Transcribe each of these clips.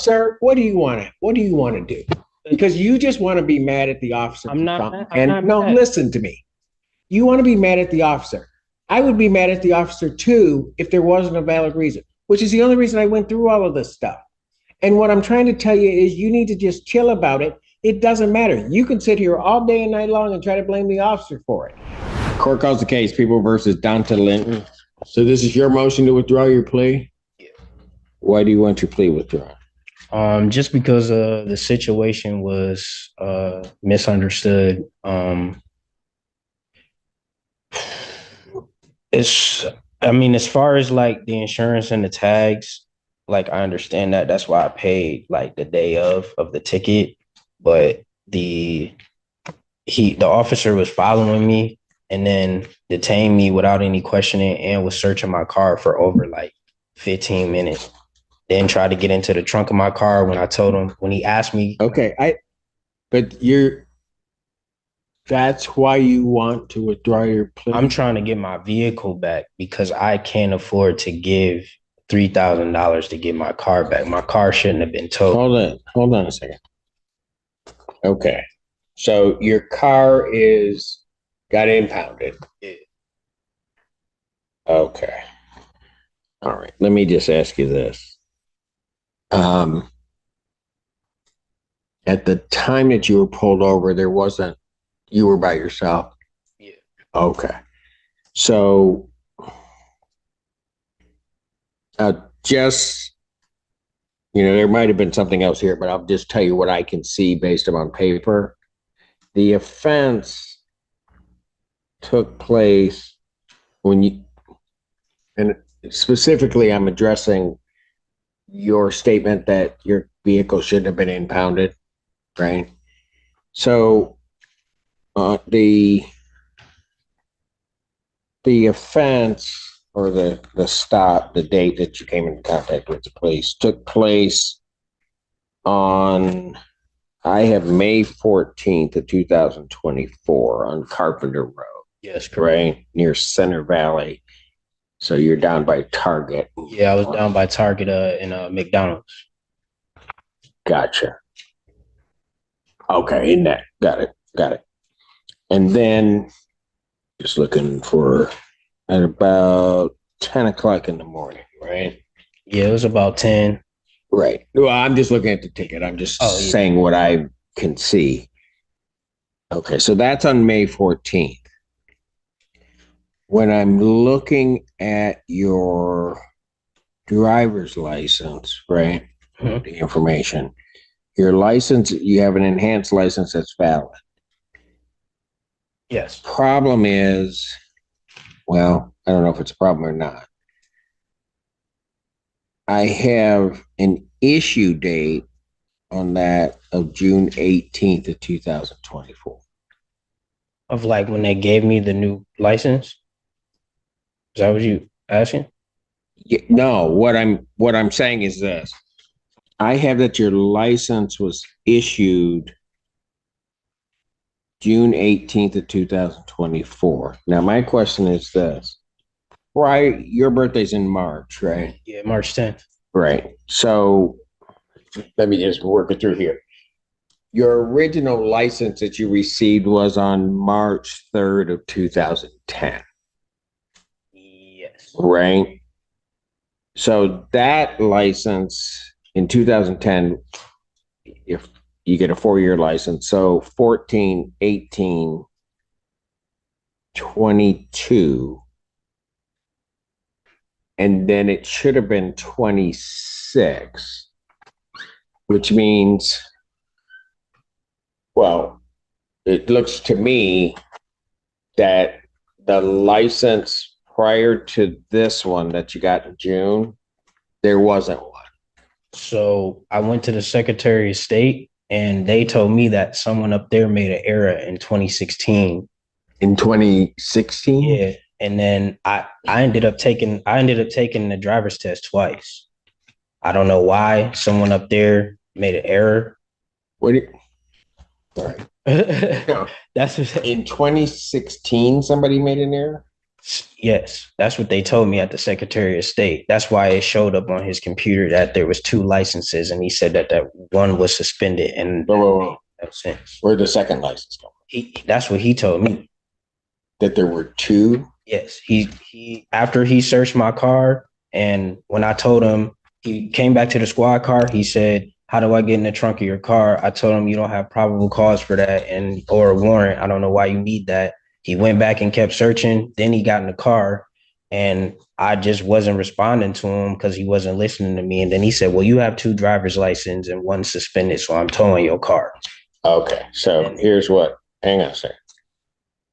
sir, what do you want to? What do you want to do? Because you just want to be mad at the officer. I'm not mad. And no, listen to me. You want to be mad at the officer. I would be mad at the officer too if there wasn't a valid reason, which is the only reason I went through all of this stuff. And what I'm trying to tell you is you need to just chill about it. It doesn't matter. You can sit here all day and night long and try to blame the officer for it. Court calls the case, People versus Dante Linton. So this is your motion to withdraw your plea? Yeah. Why do you want your plea withdrawn? Just because the situation was misunderstood. As far as like the insurance and the tags, like I understand that. That's why I paid like the day of the ticket. But the officer was following me and then detained me without any questioning and was searching my car for over like 15 minutes. Then tried to get into the trunk of my car when he asked me. Okay, that's why you want to withdraw your plea? I'm trying to get my vehicle back because I can't afford to give $3,000 to get my car back. My car shouldn't have been towed. Hold on a second. Okay. So your car got impounded. Yeah. Okay. All right. Let me just ask you this. At the time that you were pulled over, you were by yourself? Yeah. Okay. So there might have been something else here, but I'll just tell you what I can see based on paper. The offense took place and specifically I'm addressing your statement that your vehicle shouldn't have been impounded, right? So the offense or the stop, the date that you came into contact with the police took place on, I have May 14th of 2024 on Carpenter Road. Yes, correct. Right? Near Center Valley. So you're down by Target. Yeah, I was down by Target in McDonald's. Gotcha. Okay, in that. Got it. And then just looking for at about 10 o'clock in the morning, right? Yeah, it was about 10. Right. Well, I'm just looking at the ticket. I'm just saying what I can see. Okay, so that's on May 14th. When I'm looking at your driver's license, right? Mm-hmm. The information, your license, you have an enhanced license that's valid. Yes. Problem is, well, I don't know if it's a problem or not. I have an issue date on that of June 18th of 2024. Of like when they gave me the new license? Is that what you asking? Yeah, no, what I'm saying is this. I have that your license was issued June 18th of 2024. Now, my question is this. Right, your birthday's in March, right? Yeah, March 10th. Right. So let me just work it through here. Your original license that you received was on March 3rd of 2010. Yes. Right. So that license in 2010, if you get a 4-year license, so 14, 18, 22, and then it should have been 26, which means, well, it looks to me that the license prior to this one that you got in June, there wasn't one. So I went to the Secretary of State and they told me that someone up there made an error in 2016. In 2016? Yeah. And then I ended up taking the driver's test twice. I don't know why someone up there made an error. All right. That's in 2016 somebody made an error? Yes, that's what they told me at the Secretary of State. That's why it showed up on his computer that there was two licenses, and he said that one was suspended. And Whoa. no sense. Where'd the second license go? That's what he told me. That there were two? Yes, he after he searched my car, and when I told him, he came back to the squad car. He said, "How do I get in the trunk of your car?" I told him, "You don't have probable cause for that, and or a warrant. I don't know why you need that." He went back and kept searching. Then he got in the car, and I just wasn't responding to him because he wasn't listening to me. And then he said, "Well, you have two driver's license and one suspended, so I'm towing your car." Okay, so here's what. Hang on a second.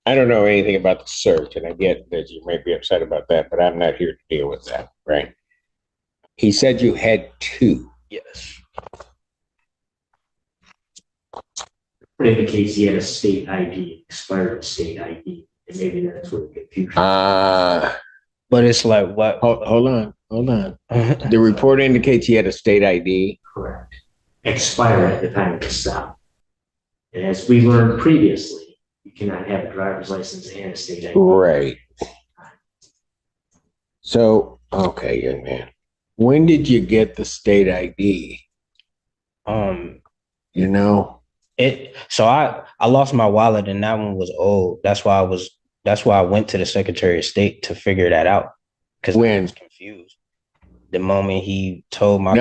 I don't know anything about the search, and I get that you may be upset about that, but I'm not here to deal with that, right? He said you had two. Yes. It indicates he had a state ID, expired state ID, and maybe that's where the confusion. But it's like what? Hold on. The report indicates he had a state ID. Correct. Expired at the time of the stop. And as we learned previously, you cannot have a driver's license and a state ID. Right. So, okay, young man. When did you get the state ID? You know? So I lost my wallet and that one was old. That's why I went to the Secretary of State to figure that out. Because I was confused. The moment he told my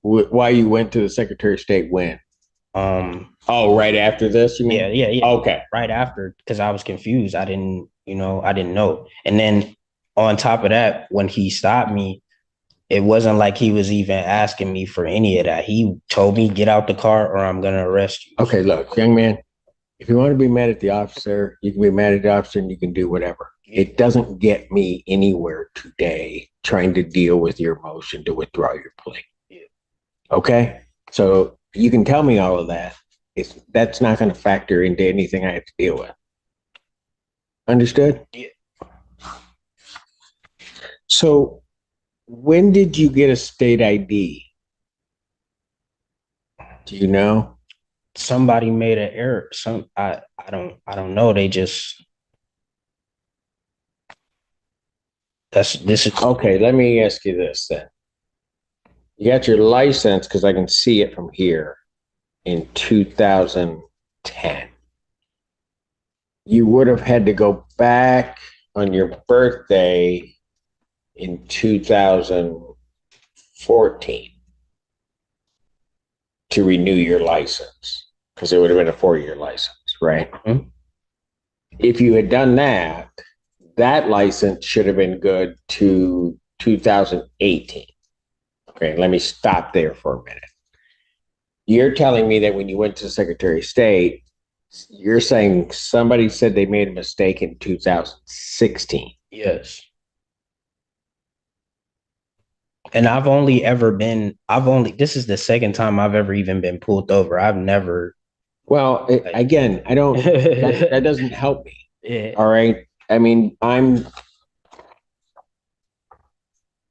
why you went to the Secretary of State when? Right after this, you mean? Yeah. Okay. Right after, because I was confused. I didn't know. And then on top of that, when he stopped me, it wasn't like he was even asking me for any of that. He told me, "Get out the car or I'm going to arrest you." Okay, look, young man, if you want to be mad at the officer, you can be mad at the officer and you can do whatever. It doesn't get me anywhere today trying to deal with your motion to withdraw your plea. Yeah. Okay? So you can tell me all of that. That's not going to factor into anything I have to deal with. Understood? Yeah. So when did you get a state ID? Do you know? Somebody made an error. I don't know. They just this is okay. Let me ask you this then. You got your license, because I can see it from here, in 2010. You would have had to go back on your birthday in 2014 to renew your license, because it would have been a 4-year license, right? Mm-hmm. If you had done that, that license should have been good to 2018. Okay, let me stop there for a minute. You're telling me that when you went to the Secretary of State, you're saying somebody said they made a mistake in 2016. Yes. And this is the second time I've ever even been pulled over. I've never. Well, again, I don't, that doesn't help me. Yeah. All right. I mean,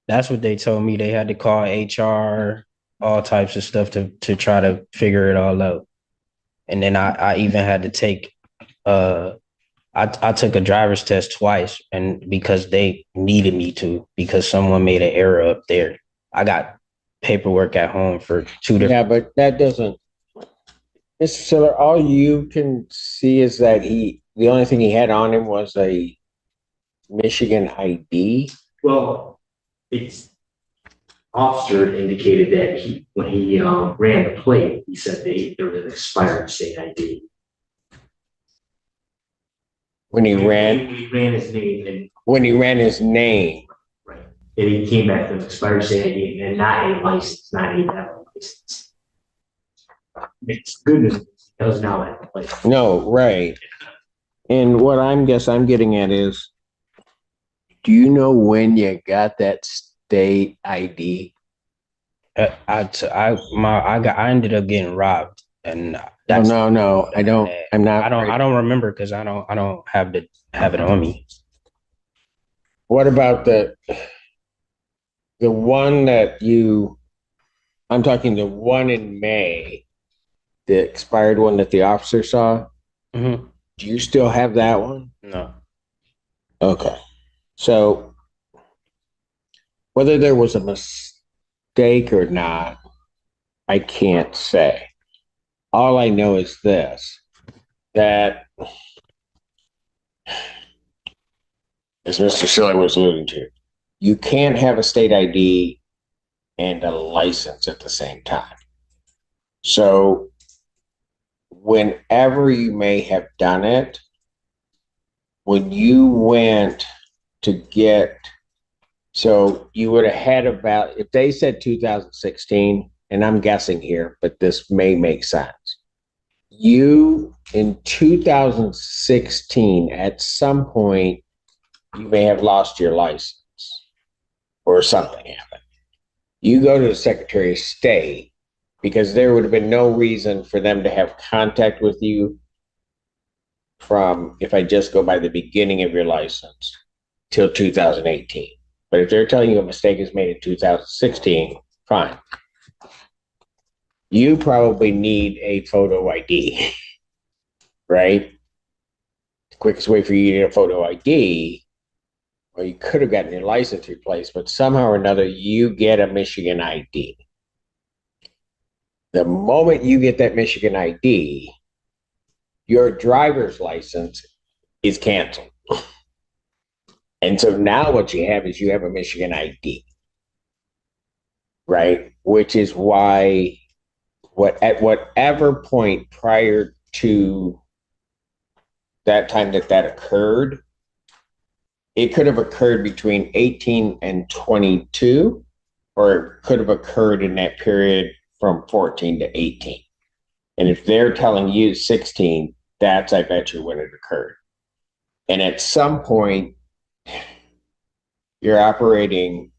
that's what they told me. They had to call HR, all types of stuff to try to figure it all out. And then I even had to take, I took a driver's test twice, and because they needed me to, because someone made an error up there. I got paperwork at home for 2 different. Yeah, but that doesn't, Mr. Siller, all you can see is that the only thing he had on him was a Michigan ID. Well, it's officer indicated that when he ran the plate, he said there was an expired state ID. When he ran his name. When he ran his name. Right. And he came back with an expired state ID and not a license, not a valid license. It's good news. That was now at the place. No, right. And what I'm getting at is, do you know when you got that state ID? I ended up getting robbed, and no, I don't. I'm not. I don't remember, because I don't have it on me. What about the one that I'm talking the one in May, the expired one that the officer saw? Mm-hmm. Do you still have that one? No. Okay. So whether there was a mistake or not, I can't say. All I know is this, that as Mr. Schiller was alluding to, you can't have a state ID and a license at the same time. So whenever you may have done it, when you went to get, so you would have had about, if they said 2016, and I'm guessing here, but this may make sense. You in 2016, at some point, you may have lost your license or something happened. You go to the Secretary of State because there would have been no reason for them to have contact with you from, if I just go by the beginning of your license, till 2018. But if they're telling you a mistake is made in 2016, fine. You probably need a photo ID, right? The quickest way for you to get a photo ID, or you could have gotten your license replaced, but somehow or another, you get a Michigan ID. The moment you get that Michigan ID, your driver's license is canceled. And so now what you have is you have a Michigan ID, right? Which is why at whatever point prior to that time that occurred, it could have occurred between 18 and 22, or it could have occurred in that period from 14 to 18. And if they're telling you 16, that's, I bet you, when it occurred. And at some point, you're operating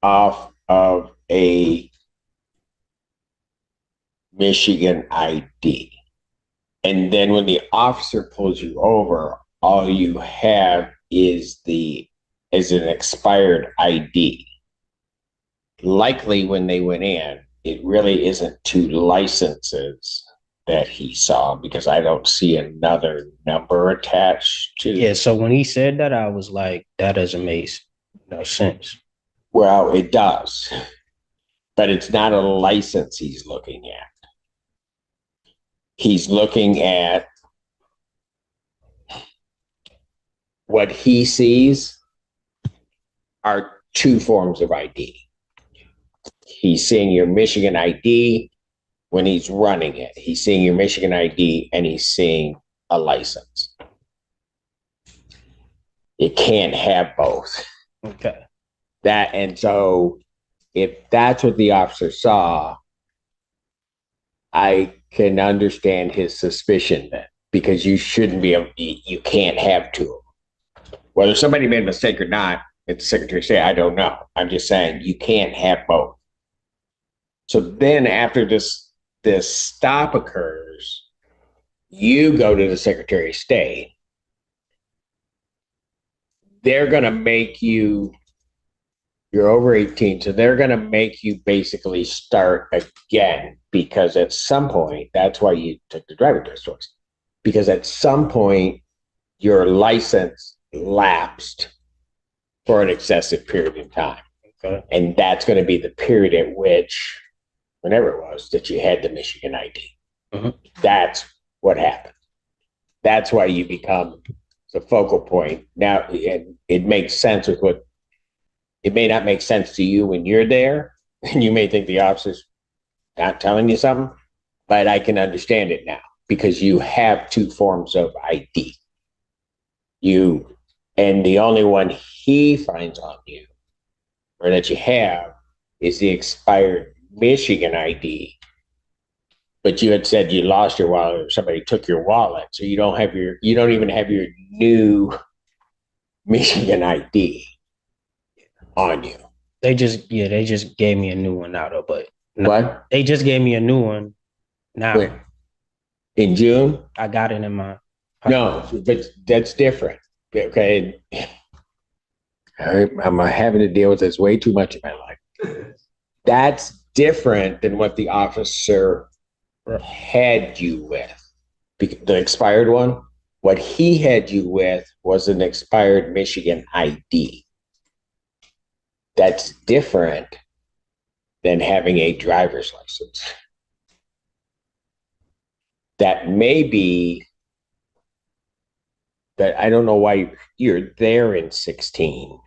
off of a Michigan ID. And then when the officer pulls you over, all you have is an expired ID. Likely when they went in, it really isn't two licenses that he saw, because I don't see another number attached to. Yeah, so when he said that, I was like, that doesn't make no sense. Well, it does, but it's not a license he's looking at. He's looking at what he sees are two forms of ID. He's seeing your Michigan ID when he's running it. He's seeing your Michigan ID and he's seeing a license. You can't have both. Okay. And so if that's what the officer saw, I can understand his suspicion then, because you shouldn't be able, you can't have two of them. Whether somebody made a mistake or not, it's the Secretary of State, I don't know. I'm just saying you can't have both. So then after this stop occurs, you go to the Secretary of State. They're going to make you, you're over 18, so they're going to make you basically start again, because at some point, that's why you took the driver test course, because at some point, your license lapsed for an excessive period of time. Okay. And that's going to be the period at which, whenever it was, that you had the Michigan ID. Mm-hmm. That's what happened. That's why you become the focal point. Now, it makes sense with what, it may not make sense to you when you're there, and you may think the officer's not telling you something, but I can understand it now, because you have two forms of ID. And the only one he finds on you, or that you have, is the expired Michigan ID. But you had said you lost your wallet, or somebody took your wallet, so you don't even have your new Michigan ID on you. They just gave me a new one now, though. But no, What? They just gave me a new one now. Wait, in June? I got it in my pocket. No, but that's different. Okay. I'm having to deal with this way too much in my life. That's different than what the officer had you with. The expired one What he had you with was an expired Michigan ID. That's different than having a driver's license. That may be that I don't know why you're there in 16,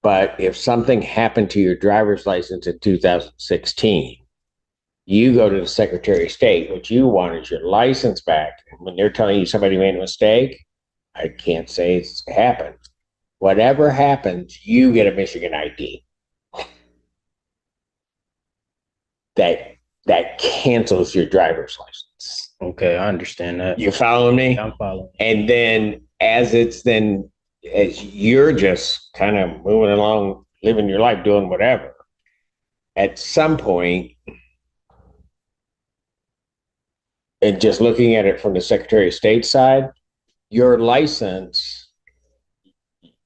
but if something happened to your driver's license in 2016, you go to the Secretary of State. What you want is your license back. And when they're telling you somebody made a mistake, I can't say it's happened. Whatever happens, you get a Michigan ID. That cancels your driver's license. Okay, I understand that. You following me? I'm following. And then as you're just kind of moving along, living your life, doing whatever, at some point, and just looking at it from the Secretary of State side, your license,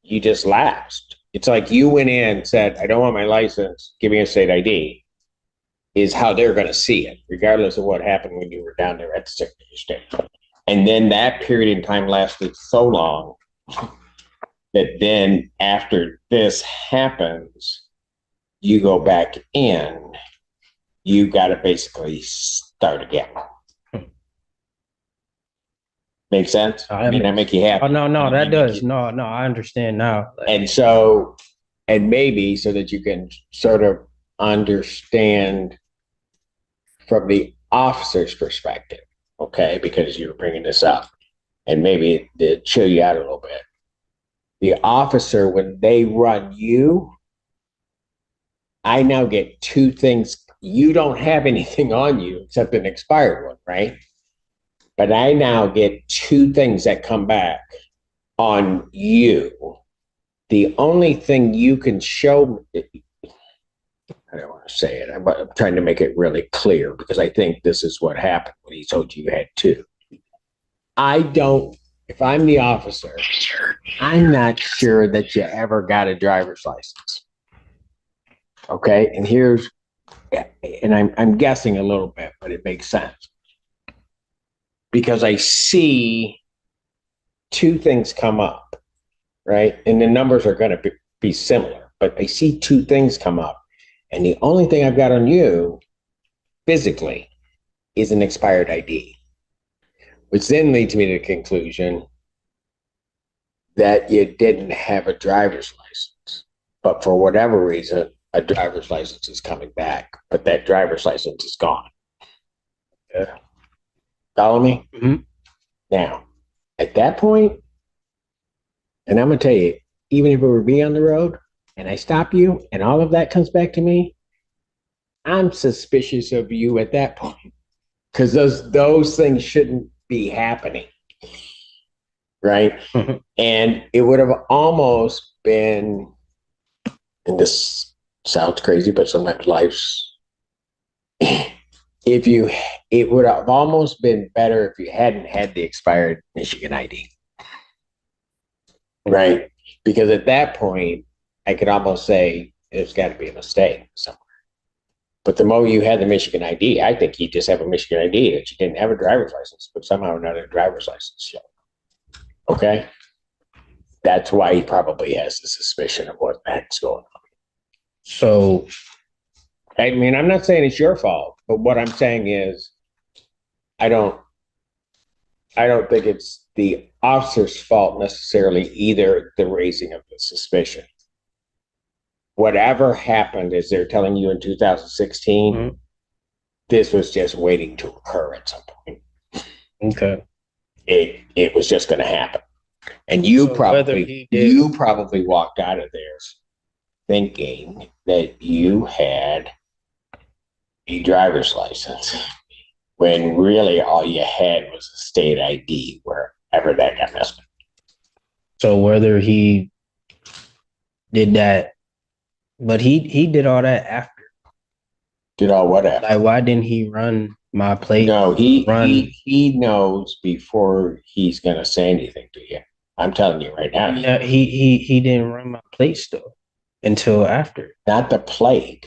you just lapsed. It's like you went in and said, I don't want my license, give me a state ID, is how they're going to see it, regardless of what happened when you were down there at the Secretary of State. And then that period in time lasted so long that then after this happens, you go back in, you got to basically start again. Make sense? I mean, that make you happy? Oh, no, that does. No, I understand now. And maybe so that you can sort of understand from the officer's perspective, okay, because you were bringing this up, and maybe to chill you out a little bit. The officer, when they run you, I now get two things. You don't have anything on you except an expired one, right? But I now get two things that come back on you. The only thing you can show, I don't want to say it, I'm trying to make it really clear because I think this is what happened when he told you had two. If I'm the officer, I'm not sure that you ever got a driver's license. Okay, and I'm guessing a little bit, but it makes sense. Because I see two things come up, right? And the numbers are going to be similar, but I see two things come up. And the only thing I've got on you physically is an expired ID, which then leads me to the conclusion that you didn't have a driver's license. But for whatever reason, a driver's license is coming back, but that driver's license is gone. Yeah. Follow me? Mm-hmm. Now, at that point, and I'm going to tell you, even if it were me on the road and I stop you and all of that comes back to me, I'm suspicious of you at that point because those things shouldn't be happening, right? And it would have almost been, and this sounds crazy, but sometimes life's, it would have almost been better if you hadn't had the expired Michigan ID. Right? Because at that point, I could almost say there's got to be a mistake somewhere. But the moment you had the Michigan ID, I think you just have a Michigan ID that you didn't have a driver's license, but somehow another driver's license. Okay? That's why he probably has the suspicion of what the heck's going on. So, I mean, I'm not saying it's your fault, but what I'm saying is I don't think it's the officer's fault necessarily either, the raising of the suspicion. Whatever happened, as they're telling you in 2016, this was just waiting to occur at some point. Okay. It was just going to happen. And you probably walked out of there thinking that you had a driver's license when really all you had was a state ID wherever that got messed up. So whether he did that, but he did all that after. Did all what after? Like, why didn't he run my plate? No, he knows before he's gonna say anything to you. I'm telling you right now. Yeah, he didn't run my plate still until after. Not the plate,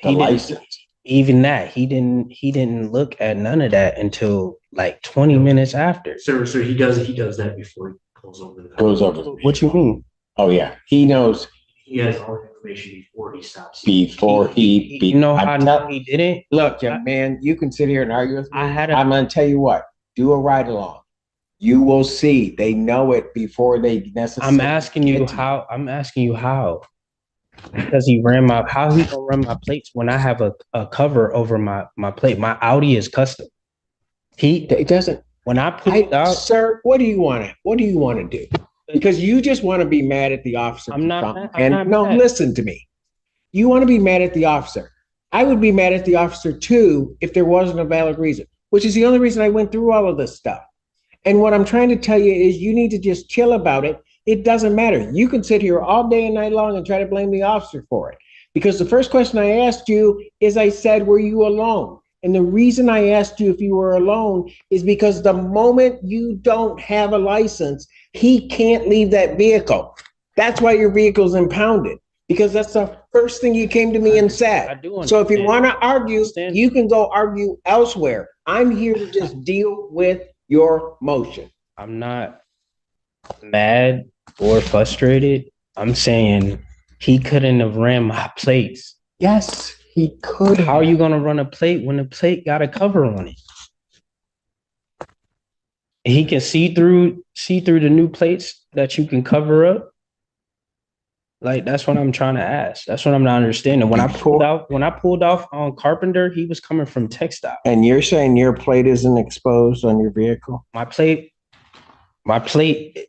the license. Even that, he didn't look at none of that until like 20 minutes after. So he does that before he pulls over the car. Goes over. What you mean? Oh yeah, he knows He has all the information before he stops. before he. You know how I know he didn't? Look, young man, you can sit here and argue with me. I'm gonna tell you what. Do a ride along. You will see. They know it before they necessarily. I'm asking you how. I'm asking you how. Because he ran my. How he gonna run my plates when I have a cover over my plate? My Audi is custom. It doesn't. When I pulled out, Sir, what do you want to? What do you want to do? Because you just want to be mad at the officer. I'm not mad. And no, listen to me. You want to be mad at the officer. I would be mad at the officer too if there wasn't a valid reason, which is the only reason I went through all of this stuff. And what I'm trying to tell you is you need to just chill about it. It doesn't matter. You can sit here all day and night long and try to blame the officer for it. Because the first question I asked you is I said, were you alone? And the reason I asked you if you were alone is because the moment you don't have a license, he can't leave that vehicle. That's why your vehicle's impounded, because that's the first thing you came to me and said. I do understand. So if you want to argue, you can go argue elsewhere. I'm here to just deal with your motion. I'm not mad or frustrated. I'm saying he couldn't have ran my plates. Yes, he could. How are you gonna run a plate when the plate got a cover on it? He can see through the new plates that you can cover up. Like, that's what I'm trying to ask. That's what I'm not understanding. When I pulled off on Carpenter, he was coming from Textile. And you're saying your plate isn't exposed on your vehicle? My plate,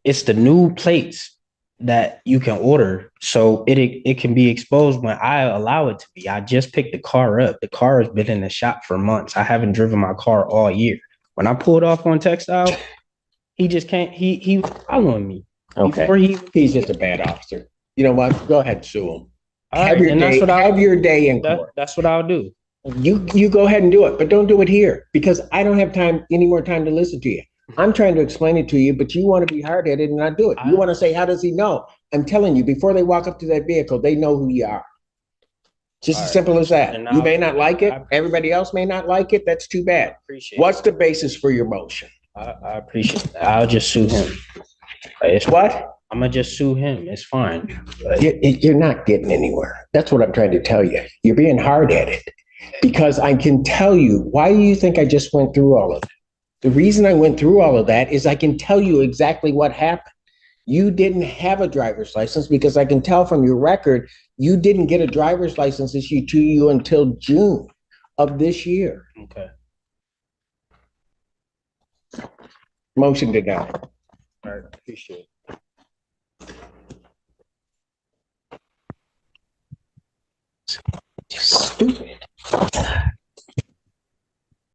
it's the new plates that you can order, so it can be exposed when I allow it to be. I just picked the car up. The car has been in the shop for months. I haven't driven my car all year. When I pulled off on Textile, he just can't. He was following me. Okay. He's just a bad officer. You know what? Go ahead and sue him. Have your day in court. That's what I'll do. You go ahead and do it, but don't do it here, because I don't have any more time to listen to you. I'm trying to explain it to you, but you want to be hard-headed and not do it. You want to say, how does he know? I'm telling you, before they walk up to that vehicle, they know who you are. Just as simple as that. You may not like it. Everybody else may not like it. That's too bad. What's the basis for your motion? I appreciate that. I'll just sue him. It's what? I'm going to just sue him. It's fine. You're not getting anywhere. That's what I'm trying to tell you. You're being hard-headed, because I can tell you, why do you think I just went through all of it? The reason I went through all of that is I can tell you exactly what happened. You didn't have a driver's license, because I can tell from your record, you didn't get a driver's license issued to you until June of this year. Okay. Motion denied. All right. Appreciate it. Stupid.